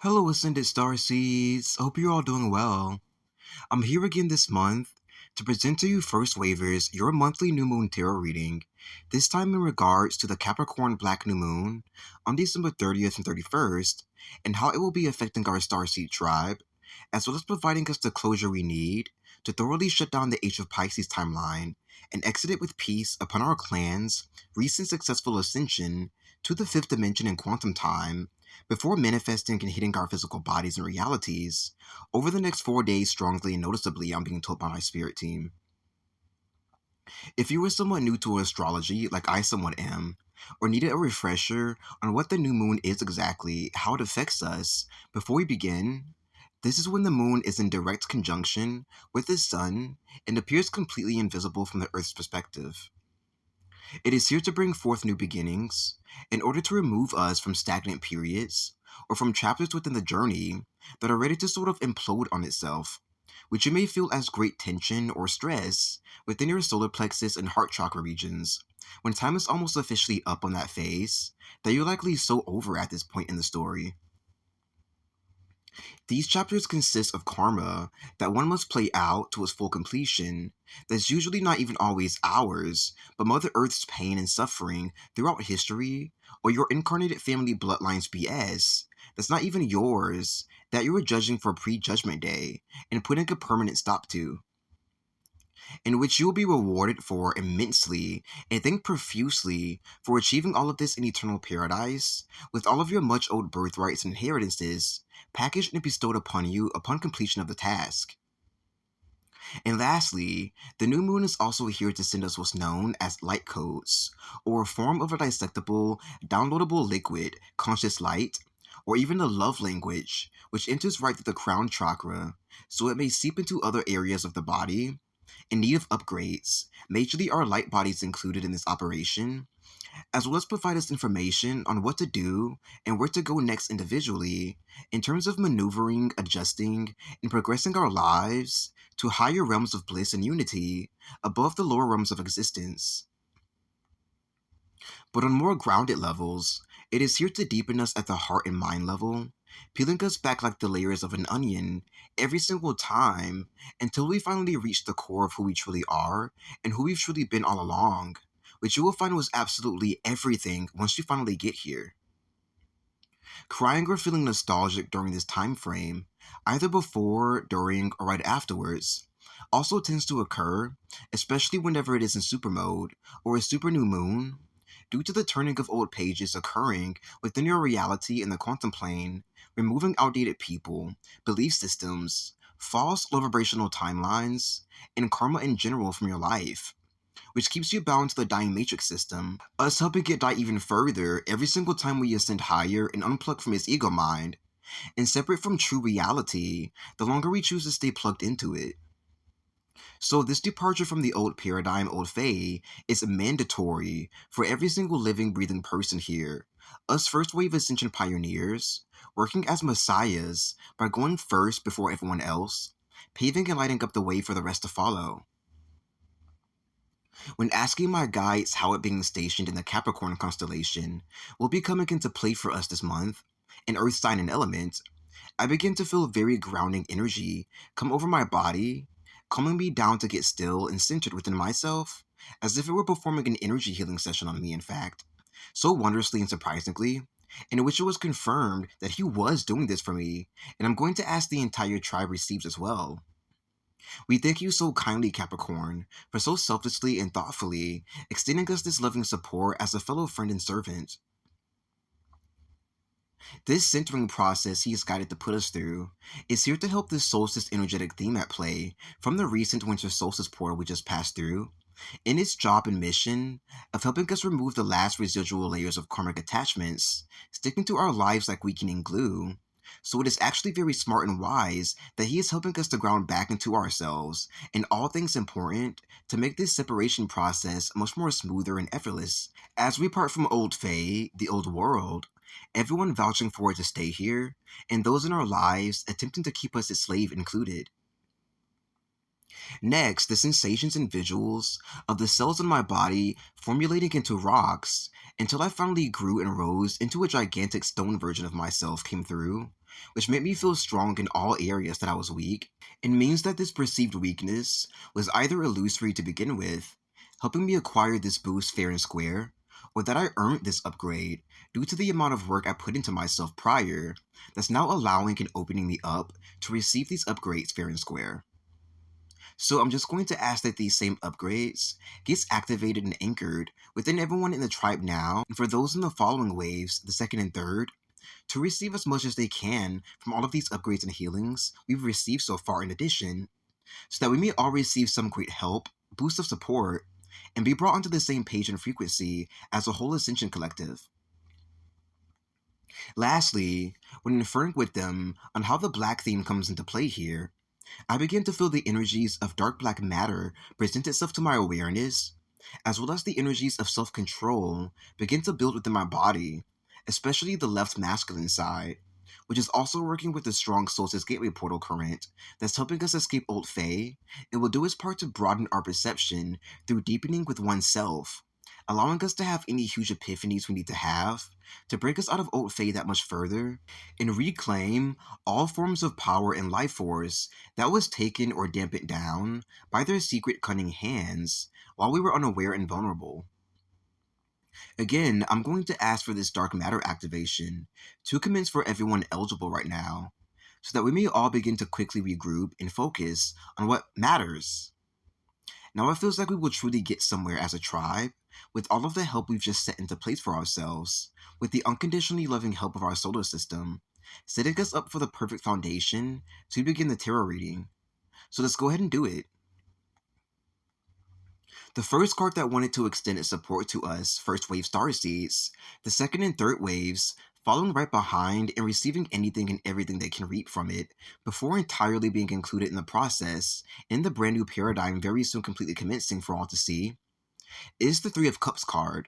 Hello, Ascended Starseeds. I hope you're all doing well. I'm here again this month to present to you First Waivers, your monthly new moon tarot reading, this time in regards to the Capricorn Black New Moon on December 30th and 31st, and how it will be affecting our Starseed tribe, as well as providing us the closure we need to thoroughly shut down the Age of Pisces timeline and exit it with peace upon our clan's recent successful ascension to the fifth dimension in quantum time before manifesting and hitting our physical bodies and realities over the next 4 days strongly and noticeably, I'm being told by my spirit team. If you were somewhat new to astrology, like I somewhat am, or needed a refresher on what the new moon is exactly, how it affects us, before we begin, this is when the moon is in direct conjunction with the sun and appears completely invisible from the Earth's perspective. It is here to bring forth new beginnings, in order to remove us from stagnant periods, or from chapters within the journey that are ready to sort of implode on itself, which you may feel as great tension or stress within your solar plexus and heart chakra regions, when time is almost officially up on that phase that you're likely so over at this point in the story. These chapters consist of karma that one must play out to its full completion, that's usually not even always ours, but Mother Earth's pain and suffering throughout history, or your incarnated family bloodline's BS, that's not even yours, that you are judging for pre-judgment day, and putting a permanent stop to, in which you will be rewarded for immensely and thanked profusely for achieving all of this in eternal paradise, with all of your much owed birthrights and inheritances packaged and bestowed upon you upon completion of the task. And lastly, the new moon is also here to send us what's known as light codes, or a form of a dissectable, downloadable liquid, conscious light, or even a love language, which enters right through the crown chakra, so it may seep into other areas of the body in need of upgrades. Majorly our light bodies included in this operation, as well as provide us information on what to do and where to go next individually in terms of maneuvering, adjusting, and progressing our lives to higher realms of bliss and unity above the lower realms of existence. But on more grounded levels, it is here to deepen us at the heart and mind level, peeling us back like the layers of an onion every single time until we finally reach the core of who we truly are and who we've truly been all along, which you will find was absolutely everything once you finally get here. Crying or feeling nostalgic during this time frame, either before, during, or right afterwards, also tends to occur, especially whenever it is in super mode or a super new moon, due to the turning of old pages occurring within your reality in the quantum plane, removing outdated people, belief systems, false low vibrational timelines, and karma in general from your life, which keeps you bound to the dying matrix system, us helping it die even further every single time we ascend higher and unplug from its ego mind, and separate from true reality the longer we choose to stay plugged into it. So this departure from the old paradigm, old fae, is mandatory for every single living, breathing person here. Us first wave ascension pioneers, working as messiahs by going first before everyone else, paving and lighting up the way for the rest to follow. When asking my guides how it being stationed in the Capricorn constellation will be coming into play for us this month, in Earth sign and element, I begin to feel very grounding energy come over my body, calming me down to get still and centered within myself, as if it were performing an energy healing session on me, in fact, so wondrously and surprisingly, in which it was confirmed that he was doing this for me, and I'm going to ask the entire tribe receives as well. We thank you so kindly, Capricorn, for so selflessly and thoughtfully extending us this loving support as a fellow friend and servant. This centering process he is guided to put us through is here to help this solstice energetic theme at play from the recent winter solstice portal we just passed through, in its job and mission of helping us remove the last residual layers of karmic attachments sticking to our lives like weakening glue. So it is actually very smart and wise that he is helping us to ground back into ourselves and all things important to make this separation process much more smoother and effortless as we part from old fae, the old world, everyone vouching for it to stay here, and those in our lives attempting to keep us its slave included. Next, the sensations and visuals of the cells in my body formulating into rocks until I finally grew and rose into a gigantic stone version of myself came through, which made me feel strong in all areas that I was weak. It means that this perceived weakness was either illusory to begin with, helping me acquire this boost fair and square, or that I earned this upgrade due to the amount of work I put into myself prior that's now allowing and opening me up to receive these upgrades fair and square. So I'm just going to ask that these same upgrades gets activated and anchored within everyone in the tribe now, and for those in the following waves, the second and third, to receive as much as they can from all of these upgrades and healings we've received so far in addition, so that we may all receive some great help, boost of support, and be brought onto the same page and frequency as a whole Ascension collective. Lastly, when inferring with them on how the black theme comes into play here, I begin to feel the energies of dark black matter present itself to my awareness, as well as the energies of self-control begin to build within my body, especially the left masculine side, which is also working with the strong Solstice Gateway portal current that's helping us escape old Fae and will do its part to broaden our perception through deepening with oneself, allowing us to have any huge epiphanies we need to have to break us out of old Fae that much further and reclaim all forms of power and life force that was taken or dampened down by their secret cunning hands while we were unaware and vulnerable. Again, I'm going to ask for this dark matter activation to commence for everyone eligible right now, so that we may all begin to quickly regroup and focus on what matters. Now it feels like we will truly get somewhere as a tribe with all of the help we've just set into place for ourselves, with the unconditionally loving help of our solar system, setting us up for the perfect foundation to begin the tarot reading. So let's go ahead and do it. The first card that wanted to extend its support to us, first wave Starseeds, the second and third waves, following right behind and receiving anything and everything they can reap from it, before entirely being included in the process, in the brand new paradigm very soon completely commencing for all to see, is the Three of Cups card.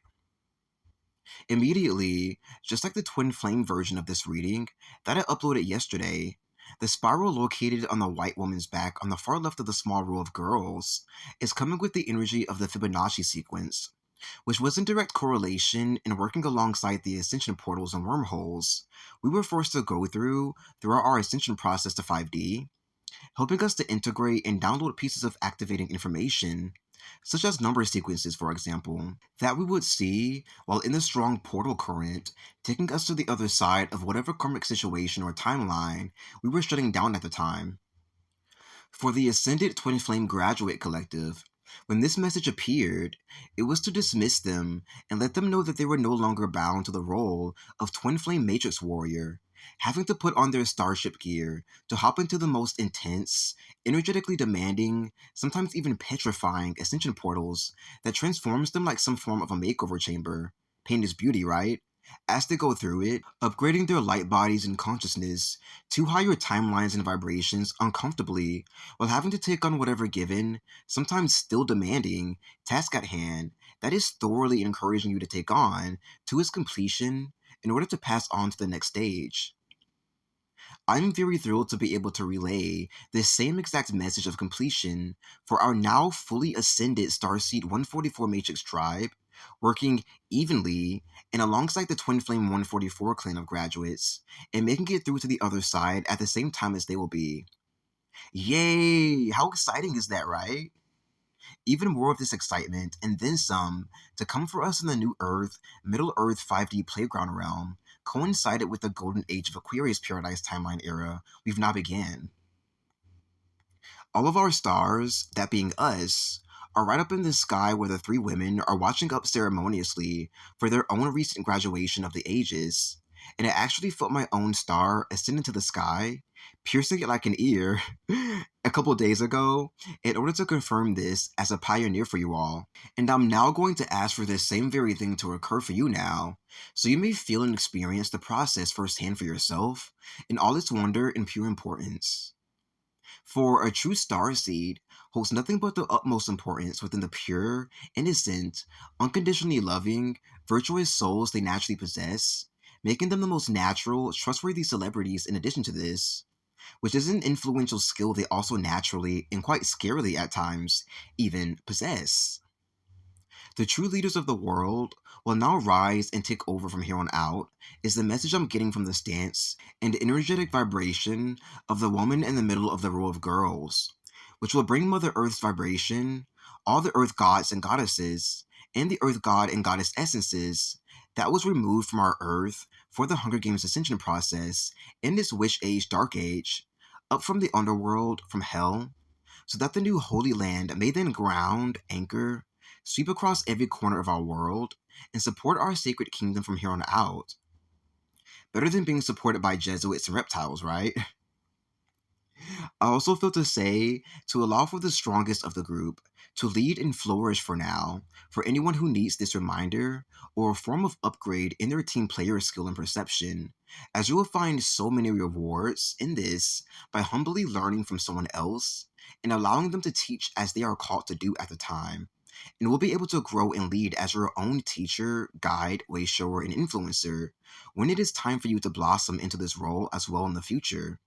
Immediately, just like the twin flame version of this reading that I uploaded yesterday, the spiral located on the white woman's back on the far left of the small row of girls is coming with the energy of the Fibonacci sequence, which was in direct correlation and working alongside the ascension portals and wormholes we were forced to go through throughout our ascension process to 5D, helping us to integrate and download pieces of activating information, such as number sequences, for example, that we would see while in the strong portal current, taking us to the other side of whatever karmic situation or timeline we were shutting down at the time. For the Ascended Twin Flame Graduate Collective, when this message appeared, it was to dismiss them and let them know that they were no longer bound to the role of Twin Flame Matrix Warrior, having to put on their Starship gear to hop into the most intense, energetically demanding, sometimes even petrifying ascension portals that transforms them like some form of a makeover chamber. Pain is beauty, right? As they go through it, upgrading their light bodies and consciousness to higher timelines and vibrations uncomfortably, while having to take on whatever given, sometimes still demanding, task at hand that is thoroughly encouraging you to take on to its completion in order to pass on to the next stage. I'm very thrilled to be able to relay this same exact message of completion for our now fully ascended Starseed 144 Matrix tribe, working evenly and alongside the Twin Flame 144 clan of graduates, and making it through to the other side at the same time as they will be. Yay! How exciting is that, right? Even more of this excitement, and then some, to come for us in the New Earth, Middle Earth 5D playground realm, coincided with the Golden Age of Aquarius Paradise timeline era we've now began. All of our stars, that being us, are right up in the sky where the three women are watching up ceremoniously for their own recent graduation of the ages, and I actually felt my own star ascend into the sky, piercing it like an ear, a couple days ago, in order to confirm this as a pioneer for you all. And I'm now going to ask for this same very thing to occur for you now, so you may feel and experience the process firsthand for yourself, in all its wonder and pure importance. For a true starseed holds nothing but the utmost importance within the pure, innocent, unconditionally loving, virtuous souls they naturally possess, making them the most natural, trustworthy celebrities in addition to this, which is an influential skill they also naturally, and quite scarily at times, even possess. The true leaders of the world will now rise and take over from here on out, is the message I'm getting from the stance and energetic vibration of the woman in the middle of the row of girls, which will bring Mother Earth's vibration, all the Earth gods and goddesses, and the Earth god and goddess essences that was removed from our Earth for the Hunger Games ascension process in this Witch Age Dark Age, up from the underworld, from hell, so that the new Holy Land may then ground, anchor, sweep across every corner of our world, and support our sacred kingdom from here on out. Better than being supported by Jesuits and reptiles, right? I also feel to say to allow for the strongest of the group to lead and flourish for now, for anyone who needs this reminder or a form of upgrade in their team player skill and perception, as you will find so many rewards in this by humbly learning from someone else and allowing them to teach as they are called to do at the time. And will be able to grow and lead as your own teacher, guide, way shower, and influencer when it is time for you to blossom into this role as well in the future.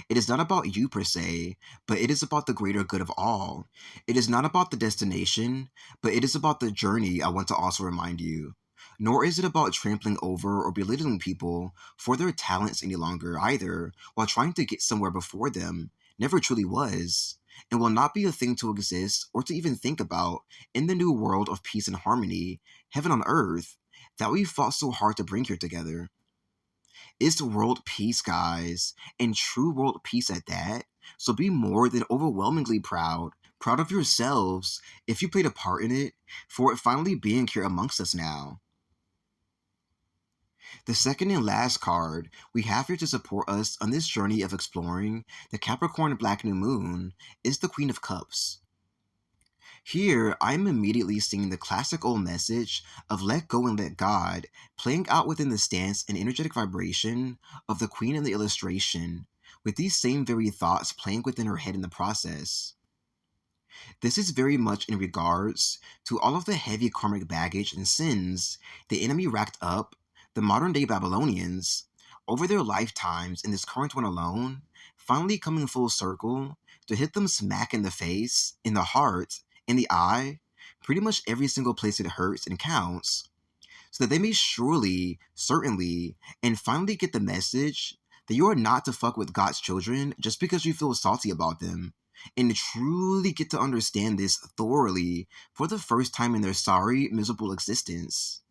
It is not about you per se, but it is about the greater good of all. It is not about the destination, but it is about the journey, I want to also remind you. Nor is it about trampling over or belittling people for their talents any longer either, while trying to get somewhere before them. Never truly was, and will not be a thing to exist or to even think about in the new world of peace and harmony, heaven on earth, that we fought so hard to bring here together. It's world peace, guys, and true world peace at that. So be more than overwhelmingly proud. Proud of yourselves if you played a part in it, for it finally being here amongst us now. The second and last card we have here to support us on this journey of exploring the Capricorn Black New Moon is the Queen of Cups. Here, I'm immediately seeing the classic old message of let go and let God playing out within the stance and energetic vibration of the Queen in the illustration, with these same very thoughts playing within her head in the process. This is very much in regards to all of the heavy karmic baggage and sins the enemy racked up, the modern day Babylonians, over their lifetimes in this current one alone, finally coming full circle to hit them smack in the face, in the heart, in the eye, pretty much every single place it hurts and counts, so that they may surely, certainly, and finally get the message that you are not to fuck with God's children just because you feel salty about them, and truly get to understand this thoroughly for the first time in their sorry, miserable existence.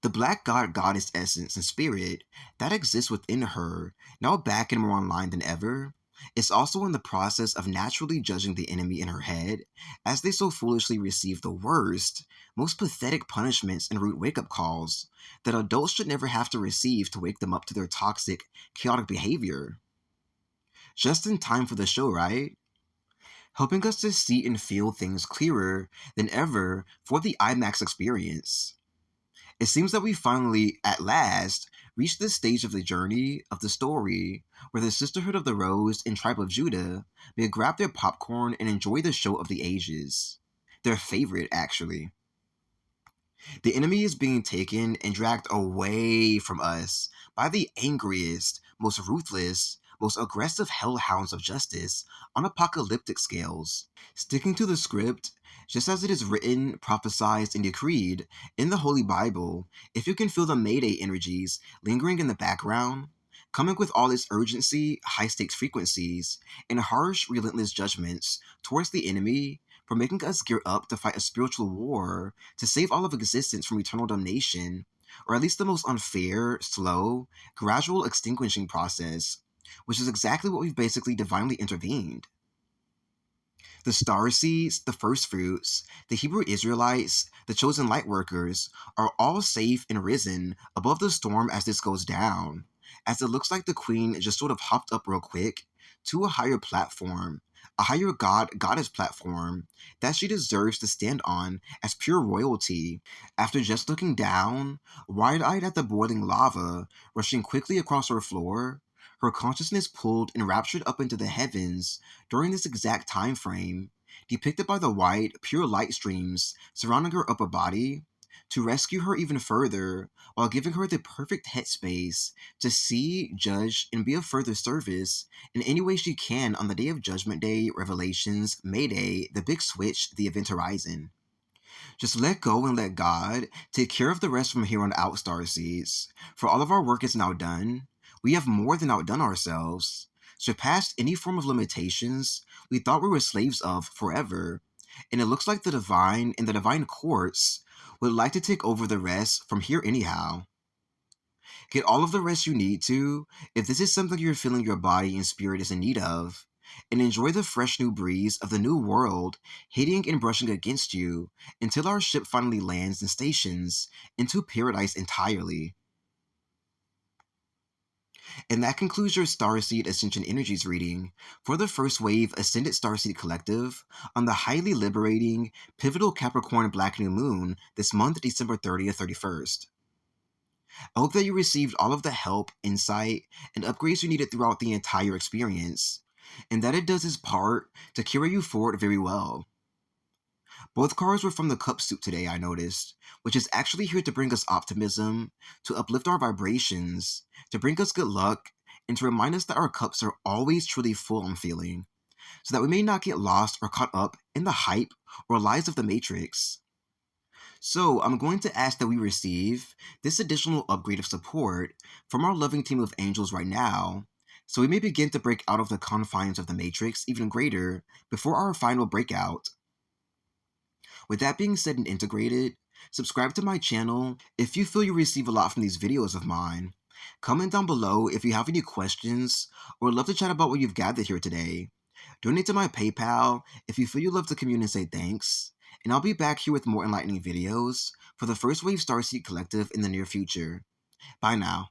The black god goddess essence and spirit that exists within her, now back and more online than ever, is also in the process of naturally judging the enemy in her head as they so foolishly receive the worst, most pathetic punishments and rude wake-up calls that adults should never have to receive to wake them up to their toxic, chaotic behavior. Just in time for the show, right? Helping us to see and feel things clearer than ever for the IMAX experience. It seems that we finally, at last, reached this stage of the journey of the story where the Sisterhood of the Rose and Tribe of Judah may grab their popcorn and enjoy the show of the ages. Their favorite, actually. The enemy is being taken and dragged away from us by the angriest, most ruthless, most aggressive hellhounds of justice on apocalyptic scales, sticking to the script just as it is written, prophesied, and decreed in the Holy Bible. If you can feel the Mayday energies lingering in the background, coming with all its urgency, high-stakes frequencies, and harsh, relentless judgments towards the enemy for making us gear up to fight a spiritual war to save all of existence from eternal damnation, or at least the most unfair, slow, gradual extinguishing process, which is exactly what we've basically divinely intervened. The Starseeds, the First Fruits, the Hebrew Israelites, the Chosen Lightworkers are all safe and risen above the storm as this goes down, as it looks like the Queen just sort of hopped up real quick to a higher platform, a higher goddess platform that she deserves to stand on as pure royalty, after just looking down, wide-eyed at the boiling lava rushing quickly across her floor, her consciousness pulled and raptured up into the heavens during this exact time frame, depicted by the white, pure light streams surrounding her upper body, to rescue her even further while giving her the perfect headspace to see, judge, and be of further service in any way she can on the day of Judgment Day, Revelations, Mayday, the Big Switch, the Event Horizon. Just let go and let God take care of the rest from here on out, Starseeds. For all of our work is now done. We have more than outdone ourselves, surpassed any form of limitations we thought we were slaves of forever. And it looks like the divine and the divine courts would like to take over the rest from here anyhow. Get all of the rest you need to if this is something you're feeling your body and spirit is in need of, and enjoy the fresh new breeze of the new world hitting and brushing against you until our ship finally lands and stations into paradise entirely. And that concludes your Starseed Ascension Energies reading for the first wave Ascended Starseed Collective on the highly liberating, pivotal Capricorn Black New Moon this month, December 30th, 31st. I hope that you received all of the help, insight, and upgrades you needed throughout the entire experience, and that it does its part to carry you forward very well. Both cards were from the Cup suit today, I noticed, which is actually here to bring us optimism, to uplift our vibrations, to bring us good luck, and to remind us that our cups are always truly full on feeling, so that we may not get lost or caught up in the hype or lies of the Matrix. So, I'm going to ask that we receive this additional upgrade of support from our loving team of angels right now, so we may begin to break out of the confines of the Matrix even greater before our final breakout. With that being said and integrated, subscribe to my channel if you feel you receive a lot from these videos of mine. Comment down below if you have any questions or would love to chat about what you've gathered here today. Donate to my PayPal if you feel you love to commune and say thanks. And I'll be back here with more enlightening videos for the First Wave Starseed Collective in the near future. Bye now.